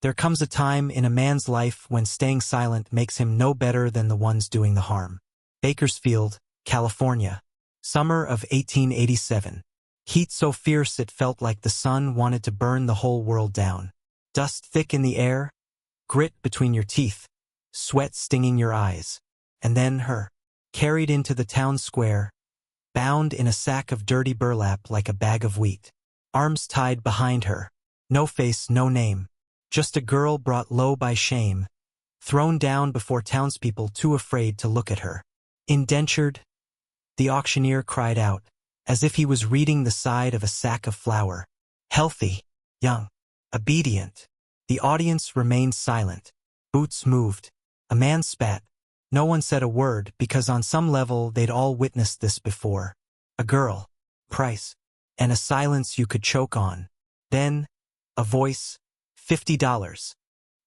There comes a time in a man's life when staying silent makes him no better than the ones doing the harm. Bakersfield, California. Summer of 1887. Heat so fierce it felt like the sun wanted to burn the whole world down. Dust thick in the air, grit between your teeth, sweat stinging your eyes. And then her, carried into the town square, bound in a sack of dirty burlap like a bag of wheat. Arms tied behind her. No face, no name. Just a girl brought low by shame, thrown down before townspeople too afraid to look at her. Indentured, the auctioneer cried out, as if he was reading the side of a sack of flour. Healthy, young, obedient. The audience remained silent. Boots moved. A man spat. No one said a word because on some level they'd all witnessed this before. A girl, price, and a silence you could choke on. Then, a voice, $50.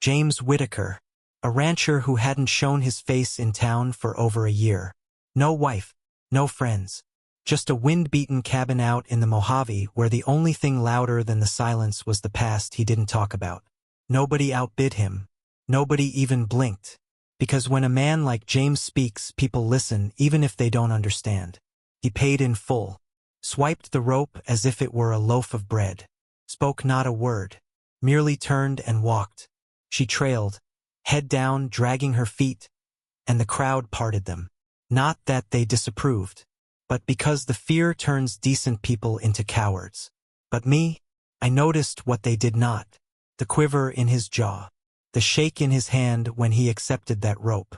James Whitaker, a rancher who hadn't shown his face in town for over a year. No wife, no friends. Just a wind-beaten cabin out in the Mojave where the only thing louder than the silence was the past he didn't talk about. Nobody outbid him. Nobody even blinked. Because when a man like James speaks, people listen even if they don't understand. He paid in full. Swiped the rope as if it were a loaf of bread. Spoke not a word. Merely turned and walked. She trailed, head down, dragging her feet, and the crowd parted them. Not that they disapproved, but because the fear turns decent people into cowards. But me, I noticed what they did not. The quiver in his jaw. The shake in his hand when he accepted that rope.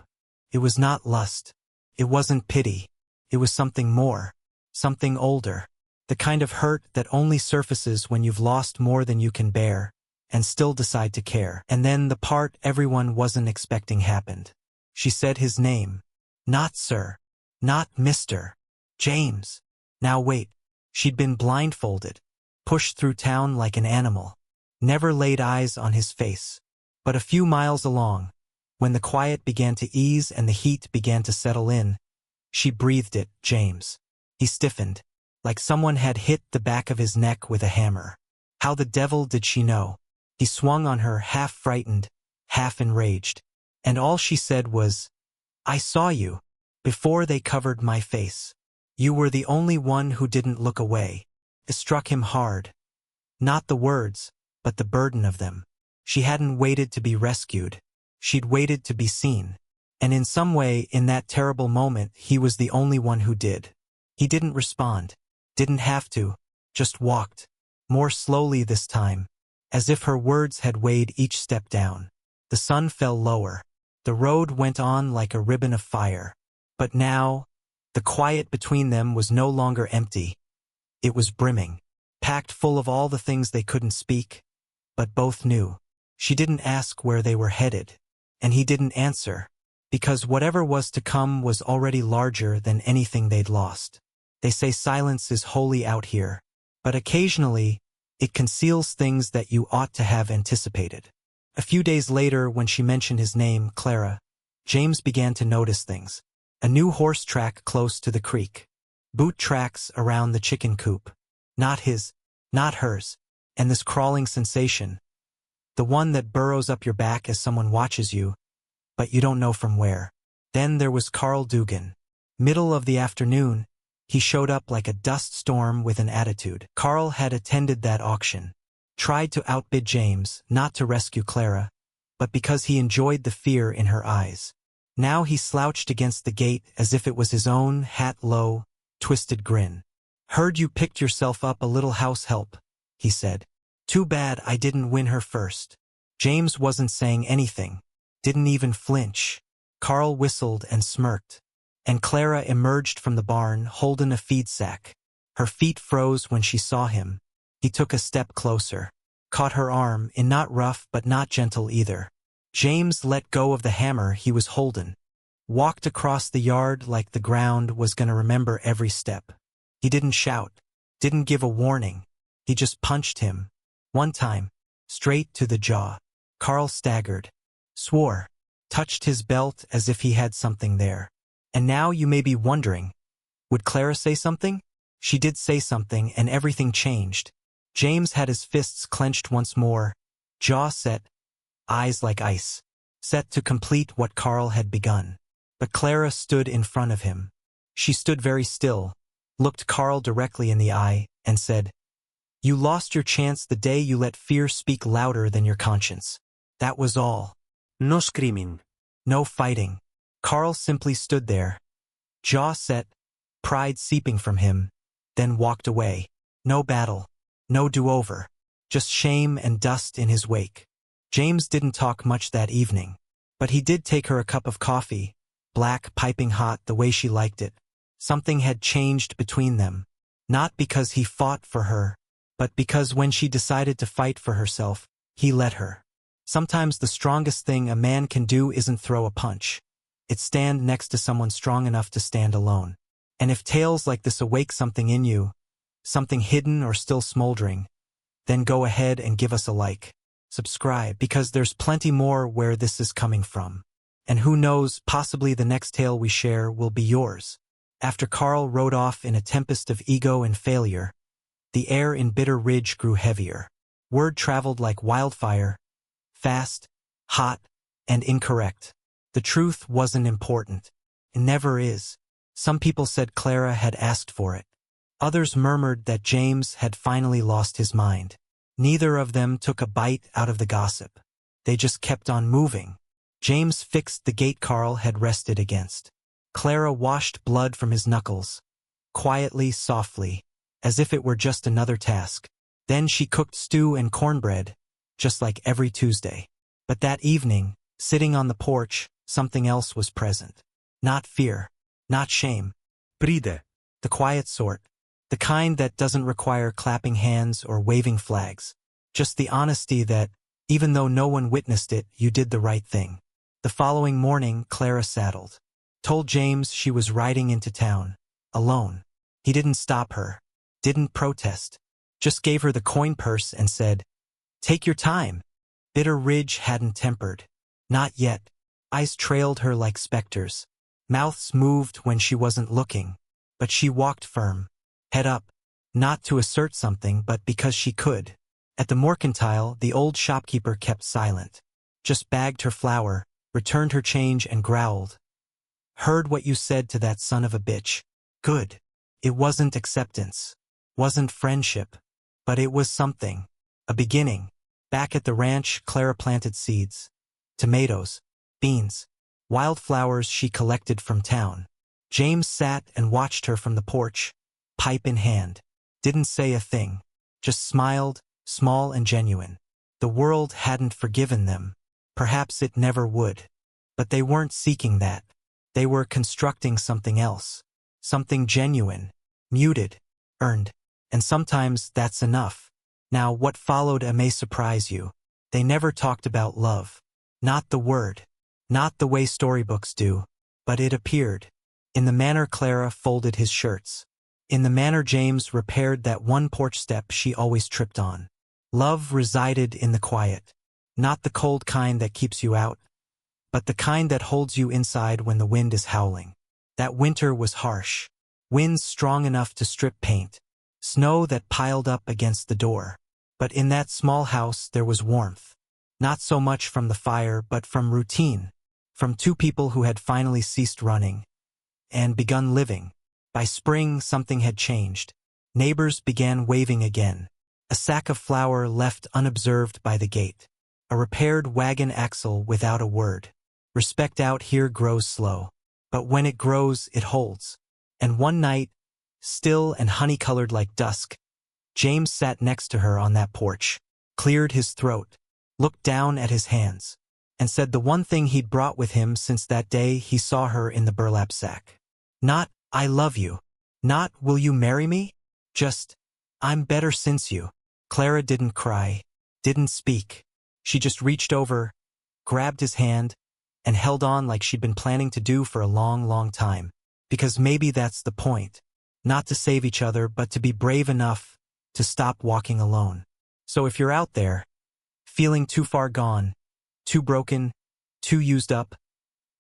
It was not lust. It wasn't pity. It was something more. Something older. The kind of hurt that only surfaces when you've lost more than you can bear, and still decide to care. And then the part everyone wasn't expecting happened. She said his name. Not sir. Not Mr. James. Now wait. She'd been blindfolded, pushed through town like an animal. Never laid eyes on his face. But a few miles along, when the quiet began to ease and the heat began to settle in, she breathed it, James. He stiffened, like someone had hit the back of his neck with a hammer. How the devil did she know? He swung on her, half frightened, half enraged. And all she said was, I saw you, before they covered my face. You were the only one who didn't look away. It struck him hard. Not the words, but the burden of them. She hadn't waited to be rescued. She'd waited to be seen. And in some way, in that terrible moment, he was the only one who did. He didn't respond. Didn't have to. Just walked. More slowly this time, as if her words had weighed each step down. The sun fell lower. The road went on like a ribbon of fire. But now, the quiet between them was no longer empty. It was brimming, packed full of all the things they couldn't speak, but both knew. She didn't ask where they were headed, and he didn't answer, because whatever was to come was already larger than anything they'd lost. They say silence is holy out here, but occasionally, it conceals things that you ought to have anticipated. A few days later, when she mentioned his name, Clara, James began to notice things. A new horse track close to the creek. Boot tracks around the chicken coop. Not his, not hers. And this crawling sensation. The one that burrows up your back as someone watches you, but you don't know from where. Then there was Carl Dugan. Middle of the afternoon, he showed up like a dust storm with an attitude. Carl had attended that auction. Tried to outbid James, not to rescue Clara, but because he enjoyed the fear in her eyes. Now he slouched against the gate as if it was his own, hat low, twisted grin. Heard you picked yourself up a little house help, he said. Too bad I didn't win her first. James wasn't saying anything, didn't even flinch. Carl whistled and smirked. And Clara emerged from the barn holding a feed sack. Her feet froze when she saw him. He took a step closer, caught her arm in not rough but not gentle either. James let go of the hammer he was holding. Walked across the yard like the ground was going to remember every step. He didn't shout, didn't give a warning. He just punched him. One time, straight to the jaw. Carl staggered, swore, touched his belt as if he had something there. And now you may be wondering, would Clara say something? She did say something and everything changed. James had his fists clenched once more, jaw set, eyes like ice, set to complete what Carl had begun. But Clara stood in front of him. She stood very still, looked Carl directly in the eye, and said, "You lost your chance the day you let fear speak louder than your conscience. That was all. No screaming. No fighting." Carl simply stood there, jaw set, pride seeping from him, then walked away. No battle, no do-over, just shame and dust in his wake. James didn't talk much that evening, but he did take her a cup of coffee, black, piping hot the way she liked it. Something had changed between them, not because he fought for her, but because when she decided to fight for herself, he let her. Sometimes the strongest thing a man can do isn't throw a punch. It's stand next to someone strong enough to stand alone. And if tales like this awake something in you, something hidden or still smoldering, then go ahead and give us a like. Subscribe, because there's plenty more where this is coming from. And who knows, possibly the next tale we share will be yours. After Carl rode off in a tempest of ego and failure, the air in Bitter Ridge grew heavier. Word traveled like wildfire, fast, hot, and incorrect. The truth wasn't important. It never is. Some people said Clara had asked for it. Others murmured that James had finally lost his mind. Neither of them took a bite out of the gossip. They just kept on moving. James fixed the gate Carl had rested against. Clara washed blood from his knuckles, quietly, softly, as if it were just another task. Then she cooked stew and cornbread, just like every Tuesday. But that evening, sitting on the porch, something else was present. Not fear, not shame. Bride. The quiet sort. The kind that doesn't require clapping hands or waving flags. Just the honesty that, even though no one witnessed it, you did the right thing. The following morning, Clara saddled. Told James she was riding into town, alone. He didn't stop her. Didn't protest. Just gave her the coin purse and said, "Take your time." Bitter Ridge hadn't tempered. Not yet. Eyes trailed her like specters. Mouths moved when she wasn't looking. But she walked firm. Head up. Not to assert something, but because she could. At the mercantile, the old shopkeeper kept silent. Just bagged her flour, returned her change, and growled. "Heard what you said to that son of a bitch. Good." It wasn't acceptance. Wasn't friendship. But it was something. A beginning. Back at the ranch, Clara planted seeds. Tomatoes. Beans. Wildflowers she collected from town. James sat and watched her from the porch, pipe in hand. Didn't say a thing. Just smiled, small and genuine. The world hadn't forgiven them. Perhaps it never would. But they weren't seeking that. They were constructing something else. Something genuine, muted, earned. And sometimes that's enough. Now what followed may surprise you. They never talked about love. Not the word. Not the way storybooks do. But it appeared. In the manner Clara folded his shirts. In the manner James repaired that one porch step she always tripped on. Love resided in the quiet. Not the cold kind that keeps you out, but the kind that holds you inside when the wind is howling. That winter was harsh. Winds strong enough to strip paint. Snow that piled up against the door. But in that small house there was warmth. Not so much from the fire, but from routine. From two people who had finally ceased running and begun living. By spring, something had changed. Neighbors began waving again. A sack of flour left unobserved by the gate. A repaired wagon axle without a word. Respect out here grows slow. But when it grows, it holds. And one night, still and honey-colored like dusk, James sat next to her on that porch, cleared his throat, looked down at his hands, and said the one thing he'd brought with him since that day he saw her in the burlap sack. Not, "I love you." Not, "Will you marry me?" Just, "I'm better since you." Clara didn't cry, didn't speak. She just reached over, grabbed his hand, and held on like she'd been planning to do for a long, long time. Because maybe that's the point. Not to save each other, but to be brave enough to stop walking alone. So if you're out there, feeling too far gone, too broken, too used up,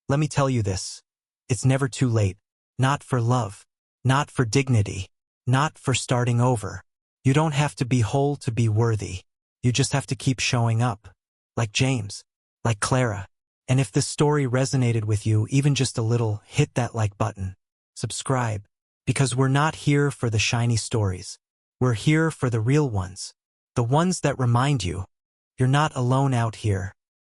let me tell you this. It's never too late. Not for love. Not for dignity. Not for starting over. You don't have to be whole to be worthy. You just have to keep showing up. Like James. like Clara. And if this story resonated with you even just a little, hit that like button. Subscribe, because we're not here for the shiny stories. We're here for the real ones. The ones that remind you, you're not alone out here.